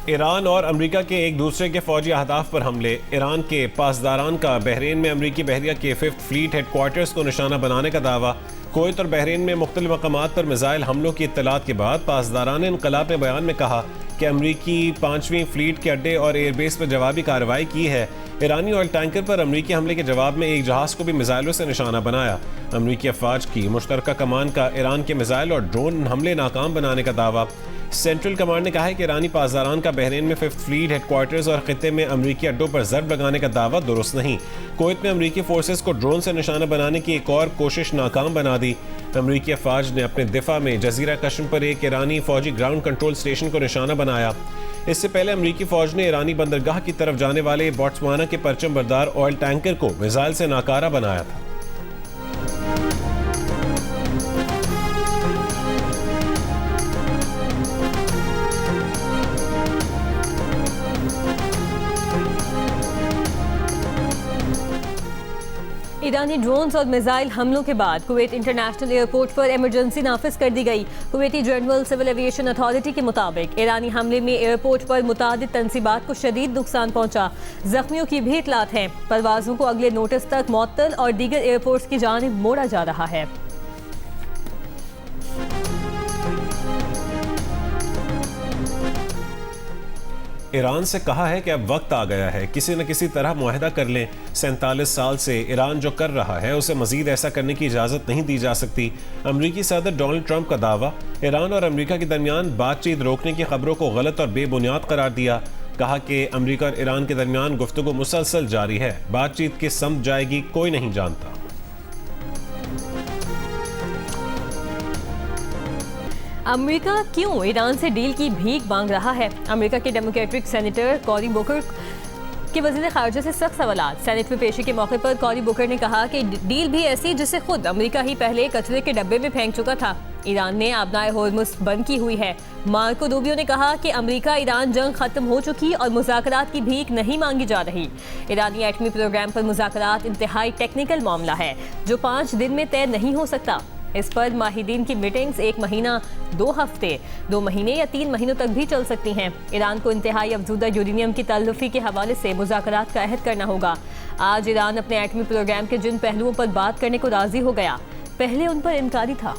Iran और America के एक दूसरे के फौजी अहदाफ पर हमले। ईरान के पासदारान का बहरीन में अमेरिकी बहरिया के 5th फ्लीट हेडक्वार्टर्स को निशाना बनाने का दावा। कुवैत और बहरीन में मुख्तलिफ मकामात पर मिसाइल हमलों की इत्तलात के बाद पासदारान इनकलाब ने बयान में कहा कि अमेरिकी 5वीं फ्लीट के अड्डे और एयरबेस पर जवाबी कार्रवाई की है। ईरानी ऑयल टैंकर पर अमेरिकी हमले के जवाब में एक जहाज को भी मिसाइलों से निशाना बनाया। अमेरिकी अफवाज की मुश्तरका कमान का ईरान के मिसाइल और ड्रोन हमले नाकाम बनाने का दावा। सेंट्रल कमांड ने कहा है कि ईरानी पासदारान का बहरीन में 5th फ्लीट हेडक्वार्टर्स और खित्ते में अमेरिकी अड्डों पर जर्ब लगाने का दावा दुरुस्त नहीं। कुवैत में अमेरिकी फोर्सेस को ड्रोन से निशाना बनाने की एक और कोशिश नाकाम बना दी। अमेरिकी अफवाज ने अपने दिफा में जजीरा कश्म पर एक ईरानी फौजी ग्राउंड कंट्रोल स्टेशन को निशाना बनाया। इससे पहले अमेरिकी फौज ने ईरानी बंदरगाह की तरफ जाने वाले बोट्सवाना के परचम बरदार ऑयल टैंकर को मिसाइल से नाकारा बनाया था। ईरानी ड्रोन्स और मिसाइल हमलों के बाद कुवैत इंटरनेशनल एयरपोर्ट पर इमरजेंसी नाफिज कर दी गई। कुवैती जनरल सिविल एविएशन अथॉरिटी के मुताबिक ईरानी हमले में एयरपोर्ट पर मुतादिद तनसीबात को शदीद नुकसान पहुंचा। जख्मियों की भी इतलात हैं। परवाजों को अगले नोटिस तक मुअत्तल और दीगर एयरपोर्ट्स की जानिब मोड़ा जा रहा है। ईरान से कहा है कि अब वक्त आ गया है, किसी न किसी तरह मुआहदा कर लें। 47 साल से ईरान जो कर रहा है उसे मजीद ऐसा करने की इजाज़त नहीं दी जा सकती। अमरीकी सदर डोनाल्ड ट्रंप का दावा। ईरान और अमरीका के दरमियान बातचीत रोकने की खबरों को गलत और बेबुनियाद करार दिया। कहा कि अमरीका और ईरान के दरमियान गुफ्तगू मुसलसल जारी है, बातचीत किस समझ जाएगी कोई नहीं जानता। अमेरिका क्यों ईरान से डील की भीख मांग रहा है? अमेरिका के डेमोक्रेटिक सेनेटर कॉरी बुकर के वज़ीर ख़ारजा से सख्त सवाल। सेनेट में पेशी के मौके पर कॉरी बुकर ने कहा कि डील भी ऐसी जिसे खुद अमेरिका ही पहले कचरे के डब्बे में फेंक चुका था। ईरान ने आबनाए होर्मुज़ बंद की हुई है। मार्को रूबियो ने कहा कि अमेरिका ईरान जंग खत्म हो चुकी और मुज़ाकरात की भीख नहीं मांगी जा रही। ईरानी एटमी प्रोग्राम पर मुज़ाकरात इंतहाई टेक्निकल मामला है जो 5 दिन में तय नहीं हो सकता। इस पर माहिदीन की मीटिंग्स 1 महीना, 2 हफ्ते, 2 महीने या 3 महीनों तक भी चल सकती हैं। ईरान को इंतहाई अफजूदा यूरेनियम की तल्लुफ़ी के हवाले से मुज़ाकरात का अहद करना होगा। आज ईरान अपने एटमी प्रोग्राम के जिन पहलुओं पर बात करने को राज़ी हो गया, पहले उन पर इनकारी था।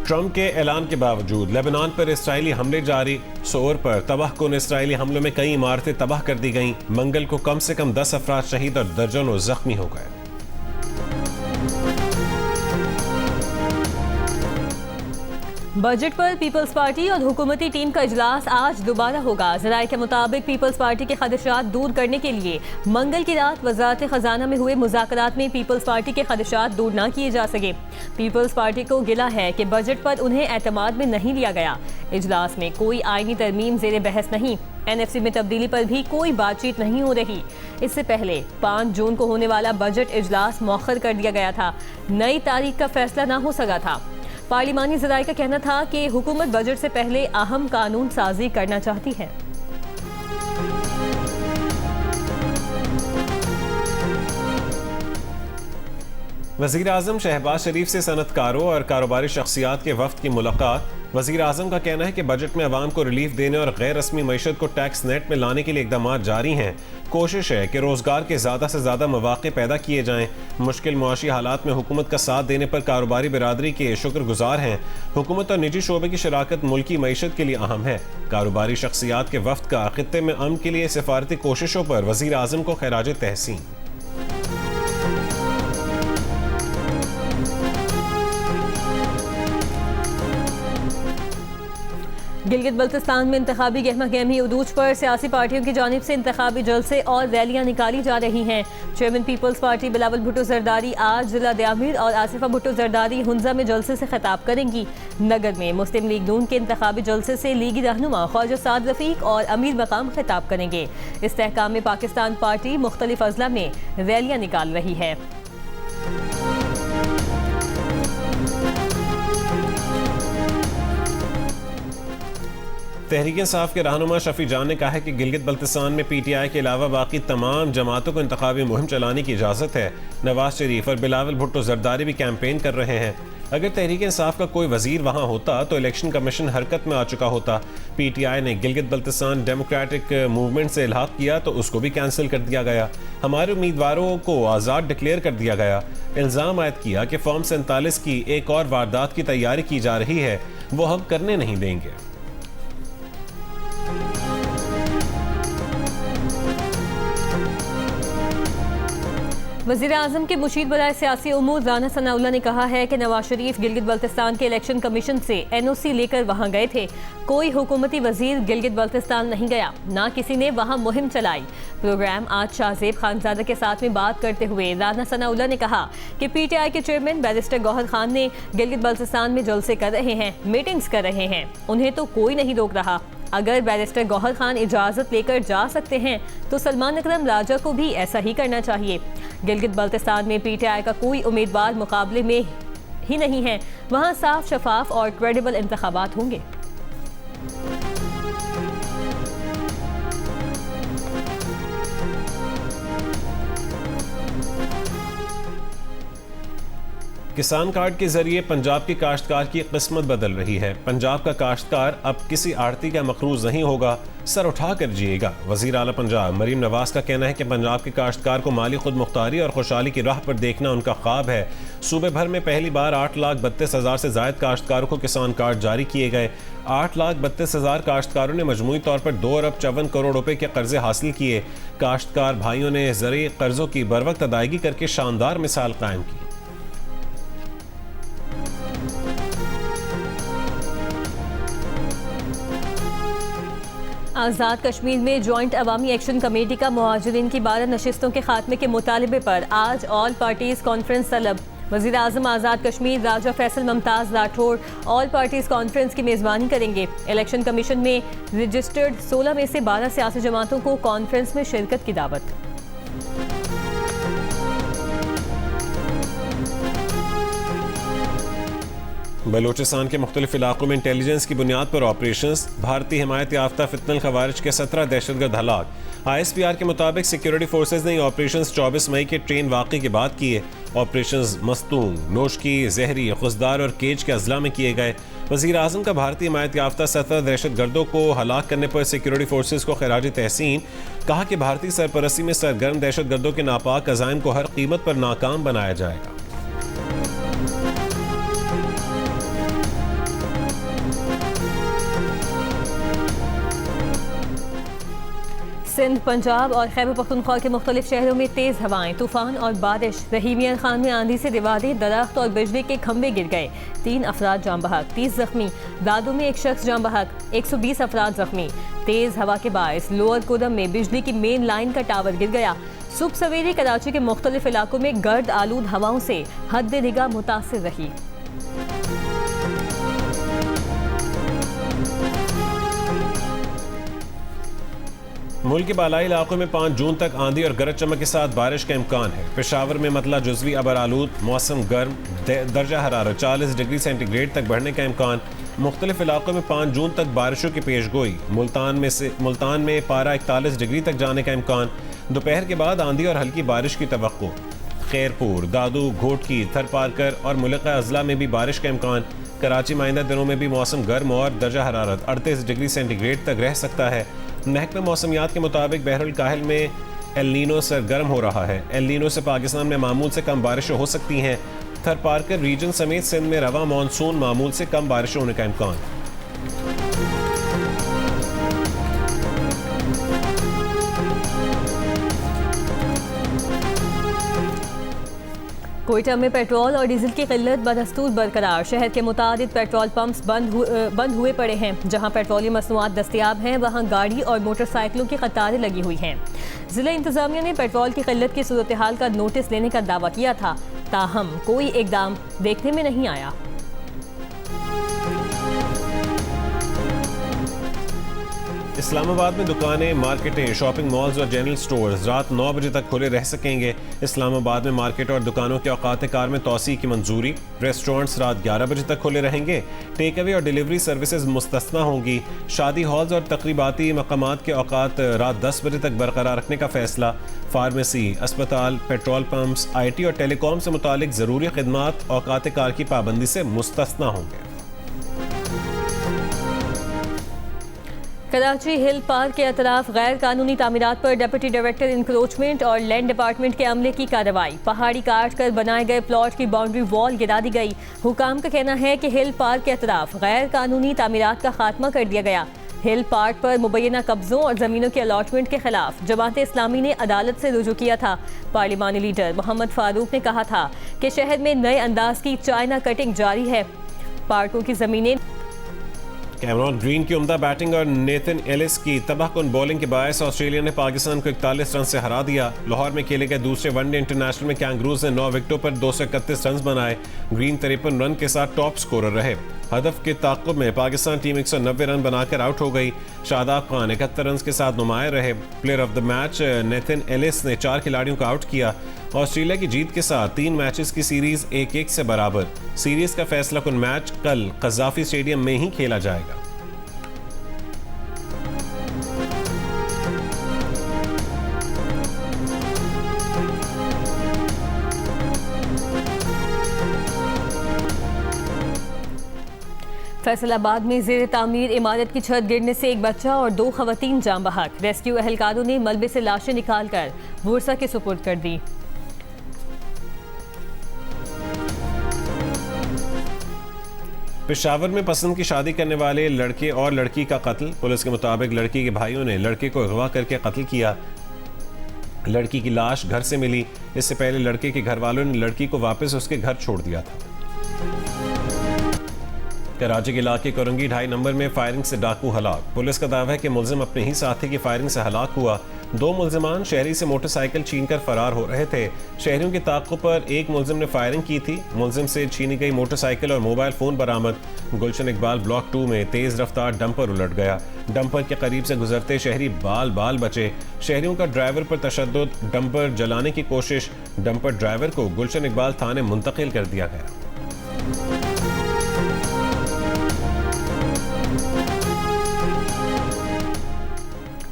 ट्रंप के ऐलान के बावजूद लेबनान पर इसराइली हमले जारी। सोर पर तबाहकुन इसराइली हमलों में कई इमारतें तबाह कर दी गईं। मंगल को कम से कम 10 अफराद शहीद और दर्जनों जख्मी हो गए। बजट पर पीपल्स पार्टी और हुकूमती टीम का इजलास आज दोबारा होगा। ज़राए के मुताबिक पीपल्स पार्टी के खदशात दूर करने के लिए मंगल की रात वज़ारत ख़जाना में हुए मुज़ाकरात में पीपल्स पार्टी के खदशात दूर ना किए जा सके। पीपल्स पार्टी को गिला है कि बजट पर उन्हें एतमाद में नहीं लिया गया। इजलास में कोई आईनी तरमीम ज़ेरे बहस नहीं। NFC में तब्दीली पर भी कोई बातचीत नहीं हो रही। इससे पहले 5 जून को होने वाला बजट इजलास मौखर कर दिया गया था। नई तारीख का फैसला ना हो सका था। पार्लिमानी ज़राए का कहना था कि हुकूमत बजट से पहले अहम कानून साजी करना चाहती है। वज़ीर आज़म शहबाज शरीफ से सनतकारों और कारोबारी शख्सियात के वफ्द की मुलाकात। वज़ीर आज़म का कहना है कि बजट में अवाम को रिलीफ देने और गैर रस्मी मईशत को टैक्स नेट में लाने के लिए इक़दाम जारी हैं। कोशिश है कि रोज़गार के ज़्यादा से ज़्यादा मौक़े पैदा किए जाएँ। मुश्किल मुआशी हालात में हुकूमत का साथ देने पर कारोबारी बिरादरी के शुक्रगुजार हैं। हुकूमत और निजी शोबे की शराकत मुल्की मईशत के लिए अहम है। कारोबारी शख्सियात के वफ्द का खित्ते में अमन के लिए सिफारती कोशिशों पर वज़ीर आज़म को खैराज तहसीन। गिलगित बल्तिस्तान में इंतखाबी गहमा गहमी उरूज पर सियासी पार्टियों की जानिब से इंतखाबी जलसे और रैलियां निकाली जा रही हैं। चेयरमैन पीपल्स पार्टी बिलावल भुट्टो जरदारी आज जिला दयामिर और आसिफा भुट्टो जरदारी हुंजा में जलसे से खिताब करेंगी। नगर में मुस्लिम लीग नून के इंतखाबी जलसे से लीगी रहनुमा ख्वाजा साद रफीक और अमीर मकाम खिताब करेंगे। इस्तेहकाम में पाकिस्तान पार्टी मुख्तलिफ अजला में रैलियां निकाल रही है। तहरीक इंसाफ के रहनुमा शफी जान ने कहा है कि गिलगित बल्तिस्तान में PTI के अलावा बाकी तमाम जमातों को इंतखाबी मुहिम चलाने की इजाज़त है। नवाज शरीफ और बिलावल भुट्टो जरदारी भी कैंपेन कर रहे हैं। अगर तहरीक इंसाफ का कोई वजीर वहाँ होता तो इलेक्शन कमीशन हरकत में आ चुका होता। PTI ने गिलगित बल्तिस्तान डेमोक्रेटिक मूवमेंट से इल्हाक किया तो उसको भी कैंसिल कर दिया गया। हमारे उम्मीदवारों को आज़ाद डिक्लेयर कर दिया गया। इल्ज़ाम आयद किया कि फॉर्म 47 की एक और वारदात की तैयारी की जा रही है, वो हम करने नहीं देंगे। वज़ीर आज़म के मुशीर बराए सियासी उमूर राना सनाउल्लाह ने कहा है कि नवाज शरीफ गिलगित बल्तिस्तान के इलेक्शन कमीशन से NOC लेकर वहां गए थे। कोई हुकूमती वजीर गिलगित बल्तिस्तान नहीं गया, ना किसी ने वहां मुहिम चलाई। प्रोग्राम आज शाहजेब खानजादा के साथ में बात करते हुए राना सनाउल्लाह ने कहा कि PTI के चेयरमैन बैरिस्टर गौहर खान ने गिलगित बल्तिस्तान में जलसे कर रहे हैं, मीटिंग्स कर रहे हैं, उन्हें तो कोई नहीं रोक रहा। अगर बैरिस्टर गौहर खान इजाज़त लेकर जा सकते हैं तो सलमान अकरम राजा को भी ऐसा ही करना चाहिए। गिलगित बल्तिस्तान में PTI का कोई उम्मीदवार मुकाबले में ही नहीं है, वहाँ साफ, शफाफ और क्रेडिबल इंतखाबात होंगे। किसान कार्ड के जरिए पंजाब की काश्तकार की किस्मत बदल रही है। पंजाब का काश्तकार अब किसी आड़ती का मकरूज नहीं होगा, सर उठा कर जिएगा। वज़ीर आला पंजाब मरीम नवाज का कहना है कि पंजाब के काश्तकार को माली खुद मुख्तारी और खुशहाली की राह पर देखना उनका ख्वाब है। सूबे भर में पहली बार 8,32,000 से ज़ायद काश्तकारों को किसान कार्ड जारी किए गए। 8,32,000 काश्तकारों ने मजमूई तौर पर 2 अरब 54 करोड़ रुपए के कर्जे हासिल किए। काश्तकार भाइयों ने ज़रूरी कर्जों की बरवक्त अदायगी करके शानदार मिसाल कायम की। आज़ाद कश्मीर में जॉइंट अवामी एक्शन कमेटी का मुहाजिरीन की 12 नशिस्तों के खात्मे के मुतालिबे पर आज ऑल पार्टीज कॉन्फ्रेंस तलब। वज़ीर आज़म Azad Kashmir Raja Faisal Mumtaz Rathore all parties conference की मेज़बानी करेंगे। इलेक्शन कमीशन में रजिस्टर्ड 16 में से 12 सियासी जमातों को कॉन्फ्रेंस में शिरकत की दावत। बलूचिस्तान के मुख्तलिफ इलाकों में इंटेलिजेंस की बुनियाद पर ऑपरेशंस। भारतीय हिमायत याफ्ता फितनल खवारिज के 17 दहशतगर्द हलाक। ISPR के मुताबिक सिक्योरिटी फोर्सेज ने ऑपरेशंस 24 मई के ट्रेन वाक़े के बाद किए। ऑपरेशंस मस्तूम, नोशकी, जहरी, खुजदार और केज के अजला में किए गए। वज़ीर आज़म का भारतीय हिमायत याफ्ता 17 दहशतगर्दों को हलाक करने पर सिक्योरिटी फोर्सेज को खिराज तहसीन। कहा कि भारतीय सरपरस्ती में सरगर्म दहशतगर्दों के नापाक अज़ाइम को हर कीमत पर नाकाम बनाया जाएगा। सिंध, पंजाब और खैबर पख्तूनख्वा के मुख्तलिफ शहरों में तेज़ हवाएं, तूफान और बारिश। रहीमिया खान में आंधी से दीवारें, दरख्त और बिजली के खंभे गिर गए। 3 अफराद जाम बहक, 30 जख्मी। दादू में 1 शख्स जाम बहक, 120 अफराद जख्मी। तेज़ हवा के बायस लोअर कोदम में बिजली की मेन लाइन का टावर गिर गया। सुबह सवेरे कराची के मुख्तलिफ इलाकों में गर्द आलूद हवाओं से हद निगाह मुतासिर रही। मुल्क के बालाई इलाकों में 5 जून तक आंधी और गरज चमक के साथ बारिश का इम्कान है। पेशावर में मतला जुज़वी अबर आलूद, मौसम गर्म, दर्जा हरारत 40 डिग्री सेंटीग्रेड तक बढ़ने का इम्कान। मुख्तलिफ इलाकों में 5 जून तक बारिशों की पेशगोई। मुल्तान में पारा 41 डिग्री तक जाने का इम्कान। दोपहर के बाद आंधी और हल्की बारिश की तवक्को। खैरपुर, दादू, घोटकी, थरपारकर और मुल्का अजला में भी बारिश का इम्कान। कराची में आइंदा दिनों में भी मौसम गर्म और दर्जा हरारत 38 डिग्री सेंटीग्रेड तक रह सकता है। महकमा मौसमियात के मुताबिक बहरुल काहिल में एल नीनो सरगर्म हो रहा है। एल नीनो से पाकिस्तान में मामूल से कम बारिशें हो सकती हैं। थरपारकर रीजन समेत सिंध में रवा मानसून मामूल से कम बारिश होने का इम्कान। कोयटा में पेट्रोल और डीजल की किल्लत बदस्तूर बरकरार। शहर के मुतादिद पेट्रोल पंप्स बंद हुए पड़े हैं। जहां पेट्रोलियम मसनूआत दस्तयाब हैं वहां गाड़ी और मोटरसाइकिलों की कतारें लगी हुई हैं। जिला इंतजामिया ने पेट्रोल की किल्लत की सूरत हाल का नोटिस लेने का दावा किया था, ताहम कोई इकदाम देखने में नहीं आया। इस्लामाबाद में दुकानें, मार्केटें, शॉपिंग मॉल्स और जनरल स्टोर्स रात 9 बजे तक खुले रह सकेंगे। इस्लामाबाद में मार्केट और दुकानों के औकात कार में तोसी की मंजूरी। रेस्टोरेंट्स रात 11 बजे तक खुले रहेंगे। टेक अवे और डिलीवरी सर्विसेज मुस्तस्ना होंगी। शादी हॉल्स और तकरीबाती मकामात के औकात रात 10 बजे तक बरकरार रखने का फैसला। फार्मेसी, अस्पताल, पेट्रोल पंप्स, IT और टेलीकॉम से मुतालिक ज़रूरी खिदमात औकात कार की पाबंदी से मुस्तस्ना होंगे। कराची हिल पार्क के अतराफ गैर कानूनी तामीरात पर डिप्टी डायरेक्टर इंक्रोचमेंट और लैंड डिपार्टमेंट के अमले की कार्रवाई। पहाड़ी काट कर बनाए गए प्लॉट की बाउंड्री वॉल गिरा दी गई। हुकाम का कहना है कि हिल पार्क के अतराफ गैर कानूनी तामीरात का खात्मा कर दिया गया। हिल पार्क पर मुबैना कब्जों और ज़मीनों के अलॉटमेंट के खिलाफ जमात इस्लामी ने अदालत से रुजू किया था। पार्लिमानी लीडर मोहम्मद फारूक ने कहा था कि शहर में नए अंदाज की चाइना कटिंग जारी है। पार्कों की ज़मीनें कैमरॉन ग्रीन की उम्दा बैटिंग और नेथन एलिस की तबाहकुन बॉलिंग के बायस ऑस्ट्रेलिया ने पाकिस्तान को 41 रन से हरा दिया। लाहौर में खेले गए दूसरे वनडे इंटरनेशनल में कैंगरूज ने 9 विकेटों पर 231 रन बनाए। ग्रीन 53 रन के साथ टॉप स्कोरर रहे। हदफ के ताक़ुब में पाकिस्तान टीम 190 रन बनाकर आउट हो गई। शादाब खान 71 रन के साथ नुमाया रहे। Player of the match Nathan Ellis ने 4 खिलाड़ियों को आउट किया। ऑस्ट्रेलिया की जीत के साथ 3 मैचेस की सीरीज 1-1 से बराबर। सीरीज का फैसला कुन मैच कल कज़ाफी स्टेडियम में ही खेला जाएगा। फैसलाबाद में ज़ेर तामीर इमारत की छत गिरने से एक बच्चा और 2 खवातीन जाम बहक। रेस्क्यू एहलकारों ने मलबे से लाशें निकालकर बुरसा के सुपुर्द कर दी। पेशावर में पसंद की शादी करने वाले लड़के और लड़की का कत्ल। पुलिस के मुताबिक लड़की के भाइयों ने लड़के को अगवा करके कत्ल किया। लड़की की लाश घर से मिली। इससे पहले लड़के के घर वालों ने लड़की को वापस उसके घर छोड़ दिया था। कराची के इलाके कोरंगी 2.5 नंबर में फायरिंग से डाकू हलाक। पुलिस का दावा है कि मुलजिम अपने ही साथी की फायरिंग से हलाक हुआ। 2 मुलजिमान शहरी से मोटरसाइकिल छीनकर फरार हो रहे थे। शहरियों के ताक़ुब पर एक मुलजिम ने फायरिंग की थी। मुलजिम से छीनी गई मोटरसाइकिल और मोबाइल फ़ोन बरामद। गुलशन इकबाल ब्लॉक 2 में तेज़ रफ्तार डंपर उलट गया। डंपर के करीब से गुजरते शहरी बाल बाल बचे। शहरियों का ड्राइवर पर तशद्दुद, डंपर जलाने की कोशिश। डंपर ड्राइवर को गुलशन इकबाल थाने मुंतकिल कर दिया गया।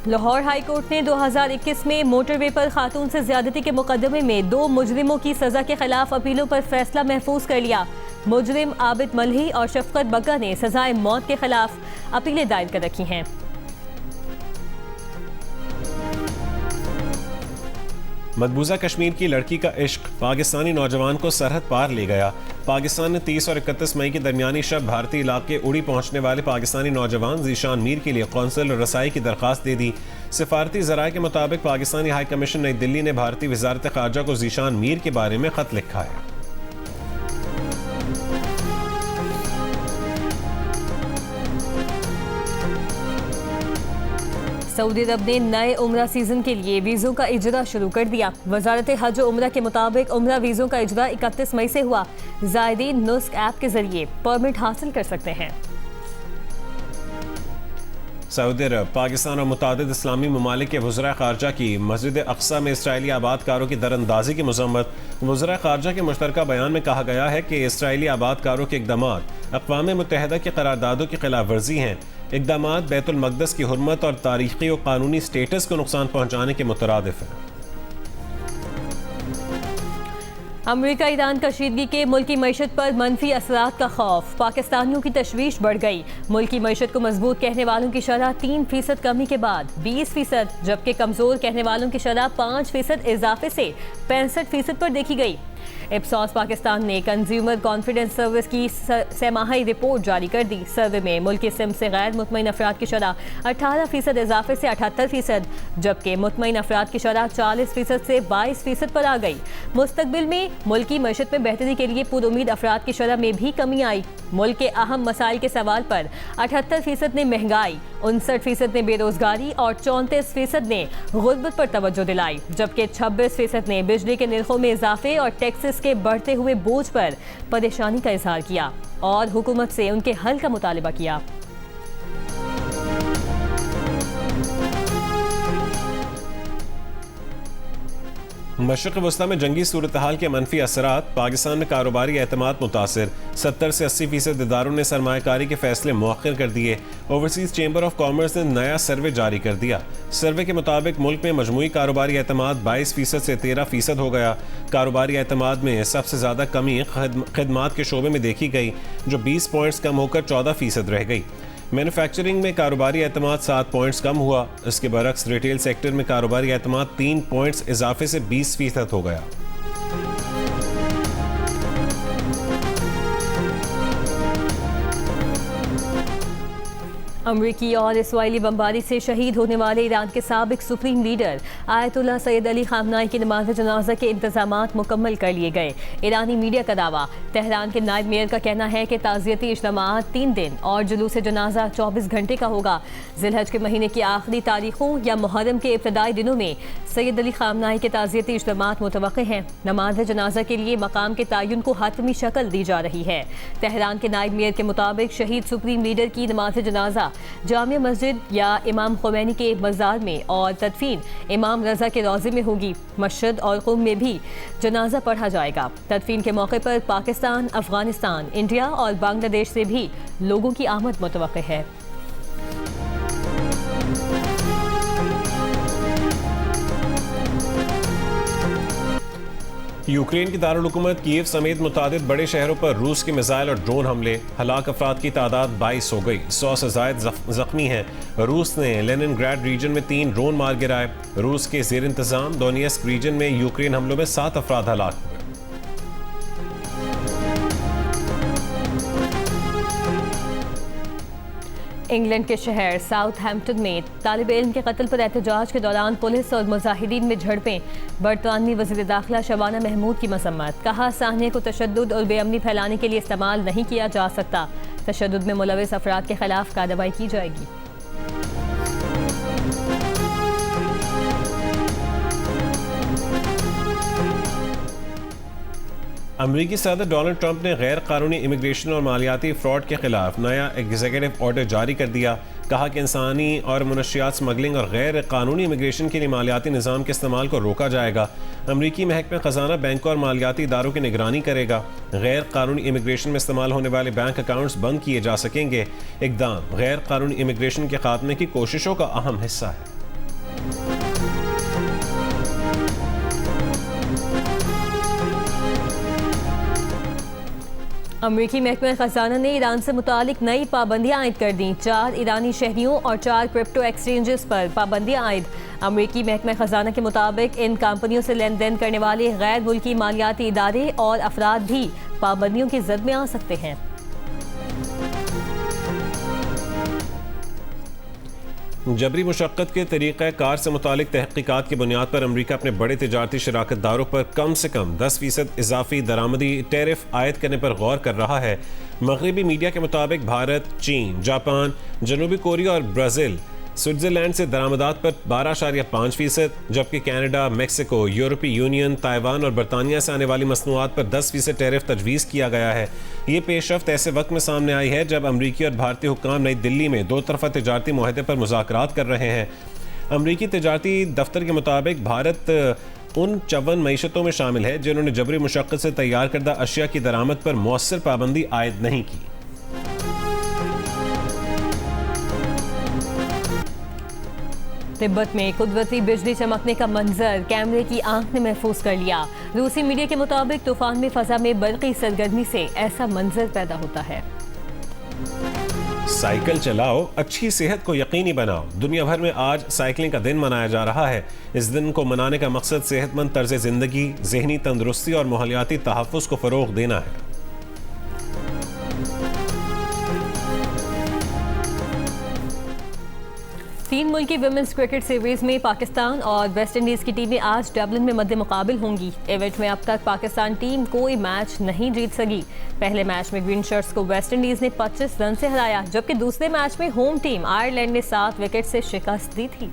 लाहौर हाई कोर्ट ने 2021 में मोटरवे पर खातून से ज्यादती के मुकदमे में 2 मुजरिमों की सजा के खिलाफ अपीलों पर फैसला महफूज कर लिया। मुजरिम आबिद मल्ही और शफकत बग्गा ने सजाए मौत के खिलाफ अपीलें दायर कर रखी हैं। मकबूजा कश्मीर की लड़की का इश्क पाकिस्तानी नौजवान को सरहद पार ले गया। पाकिस्तान ने 30 और 31 मई की दरमियानी शब भारतीय इलाके उड़ी पहुंचने वाले पाकिस्तानी नौजवान जीशान मीर के लिए कौंसल रसाई की दरखास्त दे दी। सिफारती ज़राए के मुताबिक पाकिस्तानी हाई कमीशन नई दिल्ली ने भारतीय वजारत ख़ारजा को जीशान मीर के बारे में ख़त लिखा है। सऊदी अरब ने नए उम्रा सीजन के लिए वीज़ों का इजरा शुरू कर दिया। वजारत हज और उम्रा के मुताबिक उम्रा वीज़ों का इजरा 31 मई से हुआ। ज़ायरीन नुस्क ऐप के जरिए परमिट हासिल कर सकते हैं। सऊदी अरब, पाकिस्तान और मुतादिद इस्लामी ममालिक के वज़रा ख़ारजा की मस्जिद अक़सा में इसराइली आबादकारों की दरअंदाजी की मज़म्मत। वज़रा ख़ारजा के मुश्तरका बयान में कहा गया है कि इसराइली आबादकारों के इक़दामात अक़वाम मुत्तहिदा की करारदादों की खिलाफ वर्जी हैं। इक़दामात बैतुल मक़दस की हुर्मत और तारीख़ी और क़ानूनी स्टेटस को नुकसान पहुँचाने के मुतरादिफ हैं। अमेरिका ईरान कशीदगी के मुल्की मईशत पर मनफी असरात का खौफ। पाकिस्तानियों की तशवीश बढ़ गई। मुल्की मईशत को मजबूत कहने वालों की शरह 3% कमी के बाद 20%, जबकि कमज़ोर कहने वालों की शरह 5% इजाफे से 65% पर देखी गई। इप्सॉस पाकिस्तान ने कंज्यूमर कॉन्फिडेंस सर्विस की सहमाही रिपोर्ट जारी कर दी। सर्वे में मुल्की सिम से गैर मुतमईन अफराद की शरह 18% इजाफे से 78%, जबकि मुतमईन अफराद की शरह 40% से 22% पर आ गई। मुस्तकबिल में मुल्की मईशत में बेहतरी के लिए पुरुमीद अफराद की शरह में भी कमी आई। मुल्क के अहम मसाइल के सवाल पर 78% ने महंगाई, 59% ने बेरोजगारी और 34% ने गुर्बत पर तवज्जो दिलाई, जबकि 26% ने बिजली के निर्खों में इजाफे और टैक्सेस के बढ़ते हुए बोझ पर परेशानी का इजहार किया और हुकूमत से उनके हल का मुतालबा किया। मशरक़ वस्ता में जंगी सूरत हाल के मनफी असरात, पाकिस्तान में कारोबारी एतमाद मुतासिर, 70 से 80% इदारों ने सरमायाकारी के फैसले मौखर कर दिए। ओवरसीज़ चेंबर ऑफ कॉमर्स ने नया सर्वे जारी कर दिया। सर्वे के मुताबिक मुल्क में मजमूई कारोबारी एतमाद 22% से 13% हो गया। कारोबारी एतमाद में सबसे ज़्यादा कमी खदमात के शोबे में देखी गई, जो 20 पॉइंट्स कम होकर 14% रह गई। मैन्युफैक्चरिंग में कारोबारी एतमाद 7 पॉइंट्स कम हुआ। इसके बरक्स रिटेल सेक्टर में कारोबारी एतमाद 3 पॉइंट्स इजाफे से 20% हो गया। अमरीकी और इसराइली बमबारी से शहीद होने वाले ईरान के साबिक supreme leader Ayatollah Syed Ali खामनाई की नमाज जनाजा के इंतजामात मुकम्मल कर लिए गए। ईरानी मीडिया का दावा। तेहरान के नायब मेयर का कहना है कि ताज़ियती इज्तिमात 3 दिन और जुलूस जनाजा 24 घंटे का होगा। जिलहज के महीने की आखिरी तारीखों या मुहर्रम के इब्तदाई दिनों में सैयद अली खामनाई के ताज़ियती इज्तिमात मुतवक्किल हैं। नमाज जनाजा के लिए मकाम के तयन को हतमी शक्ल दी जा रही है। तेहरान के नायब मेयर के मुताबिक शहीद सुप्रीम लीडर की नमाज जनाजा जामिया मस्जिद या इमाम खुमैनी के मज़ार में और तदफीन इमाम रज़ा के रोज़े में होगी। मशहद और क़ुम में भी जनाजा पढ़ा जाएगा। तदफीन के मौके पर पाकिस्तान, अफगानिस्तान, इंडिया और बांग्लादेश से भी लोगों की आमद मुतवक्किल है। यूक्रेन की दारुल-हुकूमत कीव समेत मुतादिद बड़े शहरों पर रूस के मिसाइल और ड्रोन हमले, हलाक अफराद की तादाद 22 हो गई, 100 से ज़ायद जख्मी हैं। रूस ने लेनिनग्राड रीजन में 3 ड्रोन मार गिराए। रूस के ज़ेर इंतज़ाम दोनेत्स्क रीजन में यूक्रेन हमलों में 7 अफराद हलाक हुए। इंग्लैंड के शहर साउथहैम्पटन में तालिब इल्म के कत्ल पर एहतजाज के दौरान पुलिस और मुजाहिदीन में झड़पें। बरतानवी वज़ीर दाखिला शबाना महमूद की मसम्मत। कहा, साहनिया को तशद्दुद और बेअमनी फैलाने के लिए इस्तेमाल नहीं किया जा सकता। तशद्दुद में मुलविस अफराद के खिलाफ कार्रवाई की जाएगी। अमरीकी सदर डोनाल्ड ट्रंप ने गैर कानूनी इमिग्रेशन और मालियाती फ्रॉड के खिलाफ नया एग्जीक्यूटिव ऑर्डर जारी कर दिया। कहा कि इंसानी और मनशियात स्मगलिंग और गैर कानूनी इमिग्रेशन के लिए मालियाती निज़ाम के इस्तेमाल को रोका जाएगा। अमरीकी महकमा ख़जाना बैंकों और मालियाती इदारों की निगरानी करेगा। गैर कानूनी इमिग्रेशन में इस्तेमाल होने वाले बैंक अकाउंट्स बंद किए जा सकेंगे। इक़दाम गैर कानूनी इमिग्रेशन के खात्मे की कोशिशों का अहम हिस्सा है। अमरीकी महकमा खजाना ने ईरान से मुतालिक नई पाबंदियां आयद कर दी। 4 ईरानी शहरियों और 4 क्रिप्टो एक्सचेंजेस पर पाबंदियां आयद। अमरीकी महकमा खजाना के मुताबिक इन कंपनियों से लेन देन करने वाले गैर मुल्की मालियाती इदारे और अफराद भी पाबंदियों की जद में आ सकते हैं। जबरी मुशक्क़त के तरीक़ा कार से मुतालिक तहक़ीक़ात की बुनियाद पर अमरीका अपने बड़े तिजारती शराकतदारों पर कम से कम 10% इजाफी दरामदी टैरिफ आयद करने पर गौर कर रहा है। मगरबी मीडिया के मुताबिक भारत, चीन, जापान, जनूबी कोरिया और ब्राज़ील स्विट्ज़रलैंड से दरामदात पर 12.5%, जबकि कनाडा, मेक्सिको, यूरोपीय यूनियन, ताइवान और बरतानिया से आने वाली मसनूआत पर 10% टैरिफ तजवीज़ किया गया है। ये पेशरफ्त ऐसे वक्त में सामने आई है जब अमरीकी और भारतीय हुक्काम नई दिल्ली में 2 तरफ़ा तिजारती मुआहदे पर मुज़ाकरात कर रहे हैं। अमरीकी तिजारती दफ्तर के मुताबिक भारत उन 54 मईशतों में शामिल है जिन्होंने जबरी मुशक्क़त से तैयार करदा अशिया की दरामद पर मौसर पाबंदी आयद नहीं की। तिब्बत में कुदरती बिजली चमकने का मंजर कैमरे की आंख ने महफूज कर लिया। रूसी मीडिया के मुताबिक तूफान में फजा में बर्क़ी सरगर्मी से ऐसा मंजर पैदा होता है। साइकिल चलाओ, अच्छी सेहत को यकीनी बनाओ। दुनिया भर में आज साइकिलिंग का दिन मनाया जा रहा है। इस दिन को मनाने का मकसद सेहतमंद तर्ज ज़िंदगी, ज़हनी तंदुरुस्ती और माहौलियाती तहफ़्फ़ुज़ को फ़रोग़ देना है। तीन मुल्की विमेंस क्रिकेट सीरीज में पाकिस्तान और वेस्ट इंडीज़ की टीमें आज डबलिन में मद्दे मुकाबिल होंगी। इवेंट में अब तक पाकिस्तान टीम कोई मैच नहीं जीत सकी। पहले मैच में ग्रीन शर्ट्स को वेस्ट इंडीज़ ने 25 रन से हराया, जबकि दूसरे मैच में होम टीम आयरलैंड ने 7 विकेट से शिकस्त दी थी।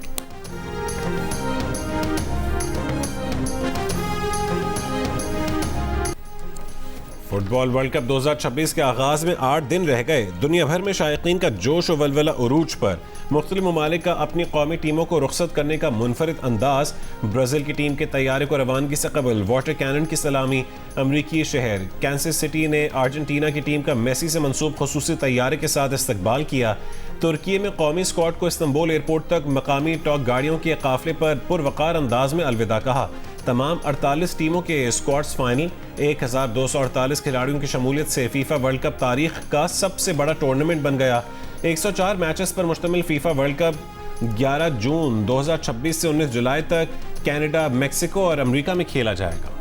फुटबॉल वर्ल्ड कप 2026 के आगाज में 8 दिन रह गए। दुनिया भर में शायकीन का जोश और वलवला उरूज पर। मुख्तलिफ ममालिक का अपनी कौमी टीमों को रुखसत करने का मुनफरिद अंदाज। ब्राज़ील की टीम के तैयारे को रवानगी से कबल वाटर कैनन की सलामी। अमरीकी शहर कैंसस सिटी ने अर्जेंटीना की टीम का मेसी से मंसूब खुसूसी तैयारे के साथ इस्तकबाल किया। तुर्की में कौमी स्क्वाड को इस्तंबुल एयरपोर्ट तक मकामी टॉक गाड़ियों के काफिले पर पुरवकार अंदाज में अलविदा कहा। तमाम 48 टीमों के स्क्वाड्स फाइनल। 1248 खिलाड़ियों की शमूलियत से फीफा वर्ल्ड कप तारीख का सबसे बड़ा टूर्नामेंट बन गया। 104 मैचेस पर मुश्तमिल फीफा वर्ल्ड कप 11 जून 2026 से 19 जुलाई तक कनाडा, मेक्सिको और अमेरिका में खेला जाएगा।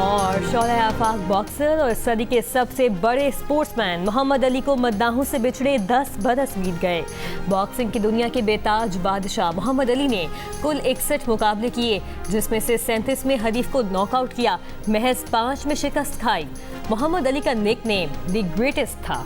और शौला आफाक बॉक्सर और सदी के सबसे बड़े स्पोर्ट्समैन मोहम्मद अली को मद्दाहों से बिछड़े 10 बरस बीत गए। बॉक्सिंग की दुनिया के बेताज बादशाह मोहम्मद अली ने कुल 61 मुकाबले किए, जिसमें से 37 में हरीफ को नॉकआउट किया, महज 5 में शिकस्त खाई। मोहम्मद अली का निकनेम द ग्रेटेस्ट था।